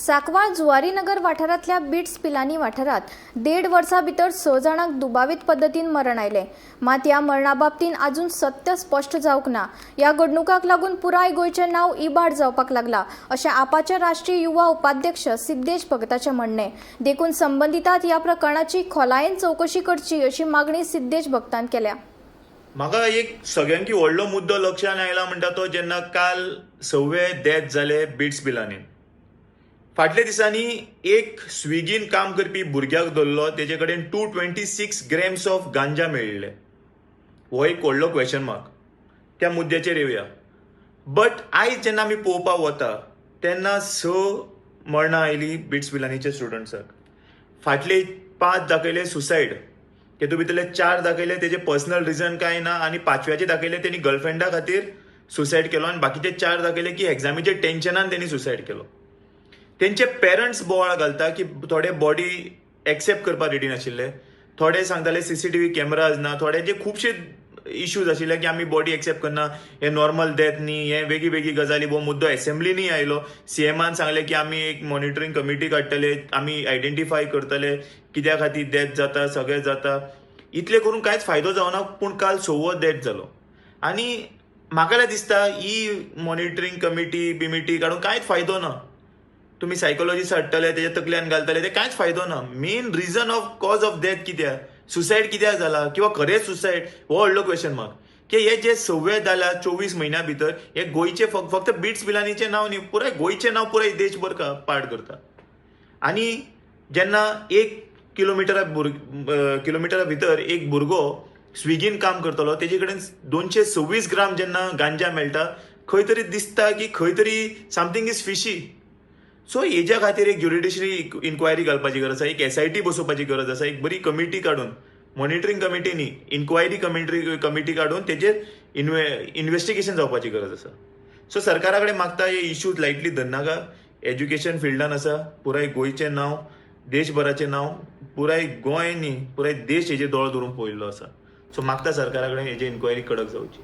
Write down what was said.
सांकवाळ जुवारीनगर वाठारांतल्या बिट्स पिलानी वाठारात 1.5 वर्सां भितर 6 जाणांक दुबावीत पद्दतीन मरण आयले। मात ह्या मरणा बाबतीन अजून सत्य स्पष्ट जावंक ना। ह्या घडणुकाक लागून पुराय गोंयचें नांव इबाड जावपाक लागला, अशें आपाचे राष्ट्रीय युवा उपाध्यक्ष सिद्धेश भगताचें म्हणणें। देखून संबंधितात ह्या प्रकरणाची खोलायेन चवकशी करची अशी मागणी सिद्धेश भगतान केल्या। म्हाका एक सगळ्यांकी व्हडलो मुद्दो लक्षांत आयला म्हणटा तो जेन्ना काल 6वे डेथ जाले बिट्स पिलानीन। फाटल्या दिसांनी एक स्विगीन काम करपी भुरग्याक धरलो, तेजे कडेन 226 ग्रॅम्स ऑफ गांजा मेळिल्ले। हो एक व्हडलो क्वेश्चन मार्क, त्या मुद्द्याचेर येवया। बट आयज जेन्ना आमी पळोवपाक वता तेन्ना 6 मरणां आयलीं बिट्स पिलानीच्या स्टुडंट्साक। फाटले 5 दाखयले सुसायड, तेतूं भितरले 4 दाखयले तेजे पर्सनल रिजन कांय ना, आनी 5व्याचे दाखयले तेणी गर्लफ्रेंडा खातीर सुसायड केलो, आनी बाकीचे 4 दाखयले की एग्जामीच्या टेन्शनान तेणी सुसायड केलो। तेंचे पेरंट्स बोवाळ घालता की थोडे बॉडी एक्सेप्ट करपाक रेडी नाशिल्ले, थोडे सांगताले सीसीटीव्ही कॅमेराज ना, थोड्याचे खुबशे इश्यूज आशिल्ले की आमी बॉडी एक्सेप्ट करना, हे नॉर्मल डेथ न्ही, हे वेगळी वेगळी गजाली। वो मुद्दो असेंब्लीनी आयलो, सीएमान सांगले की आमी एक मॉनिटरींग कमिटी काडटले, आमी आयडेंटिफाय करतले कित्या खातीर डेथ जाता, सगळें जाता। इतले करून कांयच फायदो जावना, पूण काल 6वो डेथ जालो। आनी म्हाका दिसता ही मॉनिटरींग कमिटी बिमिटी काडून कांयच फायदो ना। तुम्ही सायकोलॉजिस्ट हाडटले, तेजे तकल्यान घालतले, ते कांयच फायदो ना। Main reason of cause of death कित्याक, सुसायड कित्याक जाला, किंवा खरेंच सुसायड, हो व्हडलो क्वेश्चन मार्क। की हे जे 6वे जाला 24 म्हयन्या भितर, हे गोंयचे फक्त बिट्स पिलानीचें नांव न्ही, पुराय गोंयचें नांव पुराय देशभर पाड करता। आनी जेन्ना 1 किलोमिटरा भितर एक भुरगो स्विगीन काम करतलो, तेजे कडेन 226 ग्राम जेन्ना गांजा मेळटा, खंय तरी दिसता की खंय तरी समथींग इज फिशी। सो हेच्या खातीर एक ज्युडिशरी इन्क्वायरी घालपाची गरज आसा, एक SIT बसोवपाची गरज आसा, एक बरी कमिटी काडून, मॉनिटरींग कमिटी न्ही, इन्क्वायरी कमिटी काडून तेजेर इन्व्हेस्टिगेशन जावपाची गरज आसा। सो सरकारा कडेन मागता हे इश्यूज लायटली धरनाका। एज्युकेशन फिल्डान आसा, पुराय गोंयचें नांव, देशभराचें नांव, पुराय गोंय न्ही पुराय देश हेजेर दोळो धरून पळयल्लो आसा। सो मागता सरकारा कडेन हेजी इन्क्वायरी कडक जावची।